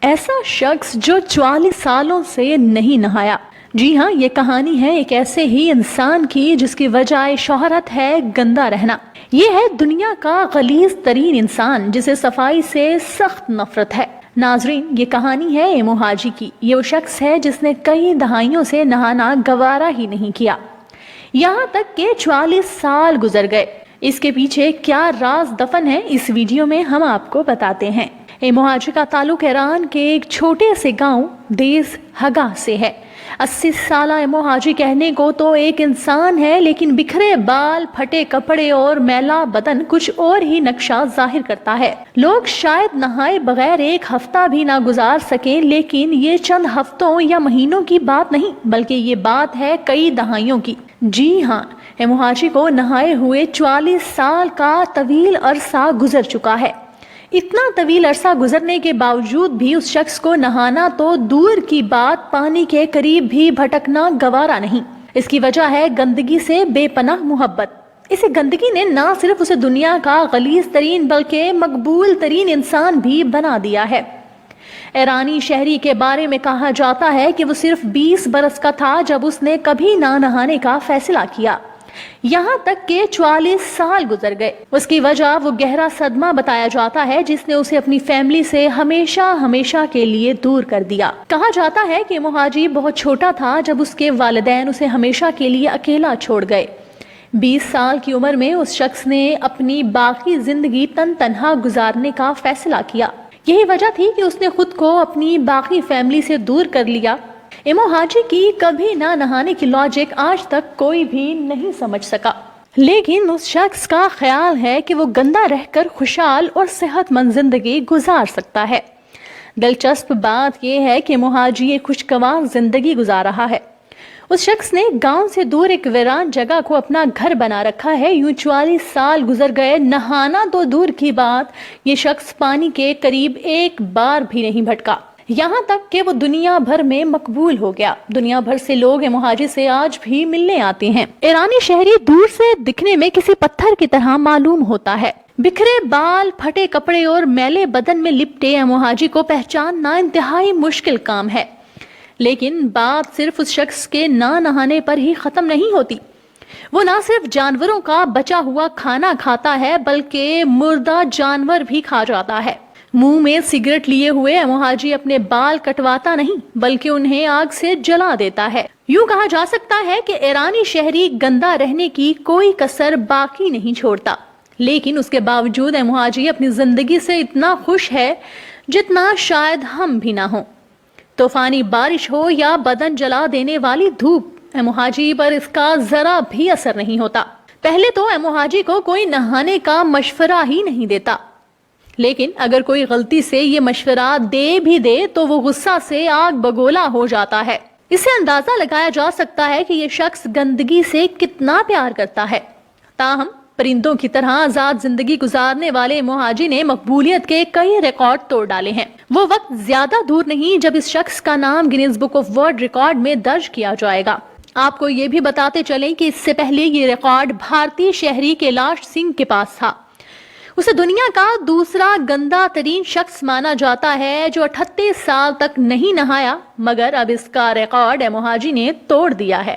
ایسا شخص جو 44 سالوں سے نہیں نہایا۔ جی ہاں، یہ کہانی ہے ایک ایسے ہی انسان کی جس کی وجہ شہرت ہے گندا رہنا۔ یہ ہے دنیا کا غلیظ ترین انسان جسے صفائی سے سخت نفرت ہے۔ ناظرین، یہ کہانی ہے ایمو حاجی کی۔ یہ وہ شخص ہے جس نے کئی دہائیوں سے نہانا گوارا ہی نہیں کیا، یہاں تک کہ 44 سال گزر گئے۔ اس کے پیچھے کیا راز دفن ہے، اس ویڈیو میں ہم آپ کو بتاتے ہیں۔ ایمو حاجی کا تعلق ایران کے ایک چھوٹے سے گاؤں دیز ہگا سے ہے۔ 80 سالہ ایمو حاجی کہنے کو تو ایک انسان ہے، لیکن بکھرے بال، پھٹے کپڑے اور میلا بدن کچھ اور ہی نقشہ ظاہر کرتا ہے۔ لوگ شاید نہائے بغیر ایک ہفتہ بھی نہ گزار سکیں، لیکن یہ چند ہفتوں یا مہینوں کی بات نہیں، بلکہ یہ بات ہے کئی دہائیوں کی۔ جی ہاں، ایمو حاجی کو نہائے ہوئے 44 سال کا طویل عرصہ گزر چکا ہے۔ اتنا طویل عرصہ گزرنے کے باوجود بھی اس شخص کو نہانا تو دور کی بات، پانی کے قریب بھی بھٹکنا گوارا نہیں۔ اس کی وجہ ہے گندگی سے بے پناہ محبت۔ اسے گندگی نے نہ صرف اسے دنیا کا غلیظ ترین بلکہ مقبول ترین انسان بھی بنا دیا ہے۔ ایرانی شہری کے بارے میں کہا جاتا ہے کہ وہ صرف 20 برس کا تھا جب اس نے کبھی نہ نہانے کا فیصلہ کیا، یہاں تک کہ 44 سال گزر گئے۔ اس کی وجہ وہ گہرا صدمہ بتایا جاتا ہے جس نے اسے اپنی فیملی سے ہمیشہ کے لیے دور کر دیا۔ کہا جاتا ہے کہ ایمو حاجی بہت چھوٹا تھا جب اس کے والدین اسے ہمیشہ کے لیے اکیلا چھوڑ گئے۔ 20 سال کی عمر میں اس شخص نے اپنی باقی زندگی تنہا گزارنے کا فیصلہ کیا۔ یہی وجہ تھی کہ اس نے خود کو اپنی باقی فیملی سے دور کر لیا۔ ایمو حاجی کی کبھی نہ نہانے کی لاجک آج تک کوئی بھی نہیں سمجھ سکا، لیکن اس شخص کا خیال ہے کہ وہ گندا رہ کر خوشحال اور صحت مند زندگی گزار سکتا ہے۔ دلچسپ بات یہ ہے کہ ایمو حاجی ایک خوشگوار زندگی گزار رہا ہے۔ اس شخص نے گاؤں سے دور ایک ویران جگہ کو اپنا گھر بنا رکھا ہے۔ یوں 44 سال گزر گئے، نہانا تو دور کی بات، یہ شخص پانی کے قریب ایک بار بھی نہیں بھٹکا، یہاں تک کہ وہ دنیا بھر میں مقبول ہو گیا۔ دنیا بھر سے لوگ ایمو حاجی سے آج بھی ملنے آتے ہیں۔ ایرانی شہری دور سے دکھنے میں کسی پتھر کی طرح معلوم ہوتا ہے۔ بکھرے بال، پھٹے کپڑے اور میلے بدن میں لپٹے ایمو حاجی کو پہچاننا انتہائی مشکل کام ہے، لیکن بات صرف اس شخص کے نہ نہانے پر ہی ختم نہیں ہوتی۔ وہ نہ صرف جانوروں کا بچا ہوا کھانا کھاتا ہے بلکہ مردہ جانور بھی کھا جاتا ہے۔ منہ میں سگریٹ لیے ہوئے ایمو حاجی اپنے بال کٹواتا نہیں بلکہ انہیں آگ سے جلا دیتا ہے۔ یوں کہا جا سکتا ہے کہ ایرانی شہری گندا رہنے کی کوئی کسر باقی نہیں چھوڑتا، لیکن اس کے باوجود ایمو حاجی اپنی زندگی سے اتنا خوش ہے جتنا شاید ہم بھی نہ ہوں۔ طوفانی بارش ہو یا بدن جلا دینے والی دھوپ، ایمو حاجی پر اس کا ذرا بھی اثر نہیں ہوتا۔ پہلے تو ایمو حاجی کو کوئی نہانے کا مشورہ ہی نہیں دیتا، لیکن اگر کوئی غلطی سے یہ مشورہ دے بھی دے تو وہ غصہ سے آگ بگولا ہو جاتا ہے۔ اس سے اندازہ لگایا جا سکتا ہے کہ یہ شخص گندگی سے کتنا پیار کرتا ہے۔ تاہم پرندوں کی طرح آزاد زندگی گزارنے والے ایمو حاجی نے مقبولیت کے کئی ریکارڈ توڑ ڈالے ہیں۔ وہ وقت زیادہ دور نہیں جب اس شخص کا نام Guinness book of world record میں درج کیا جائے گا۔ آپ کو یہ بھی بتاتے چلیں کہ اس سے پہلے یہ ریکارڈ بھارتی شہری کیلاش سنگھ کے پاس تھا۔ اسے دنیا کا دوسرا گندا ترین شخص مانا جاتا ہے جو 38 سال تک نہیں نہایا، مگر اب اس کا ریکارڈ ایمو حاجی نے توڑ دیا ہے۔